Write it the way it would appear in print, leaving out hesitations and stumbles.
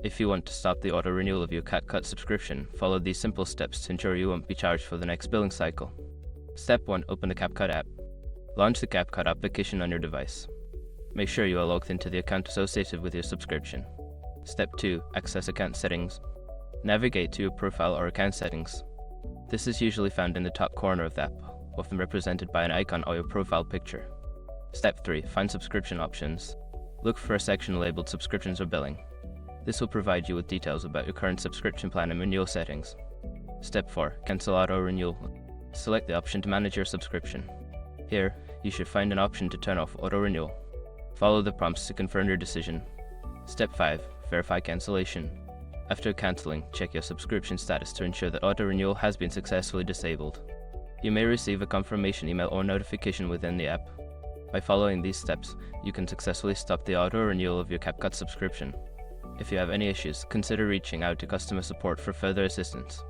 If you want to stop the auto-renewal of your CapCut subscription, follow these simple steps to ensure you won't be charged for the next billing cycle. Step 1. Open the CapCut app. Launch the CapCut application on your device. Make sure you are logged into the account associated with your subscription. Step 2. Access account settings. Navigate to your profile or account settings. This is usually found in the top corner of the app, often represented by an icon or your profile picture. Step 3. Find subscription options. Look for a section labeled Subscriptions or Billing. This will provide you with details about your current subscription plan and renewal settings. Step 4. Cancel auto renewal. Select the option to manage your subscription. Here, you should find an option to turn off auto renewal. Follow the prompts to confirm your decision. Step 5. Verify cancellation. After canceling, check your subscription status to ensure that auto renewal has been successfully disabled. You may receive a confirmation email or notification within the app. By following these steps, you can successfully stop the auto renewal of your CapCut subscription. If you have any issues, consider reaching out to customer support for further assistance.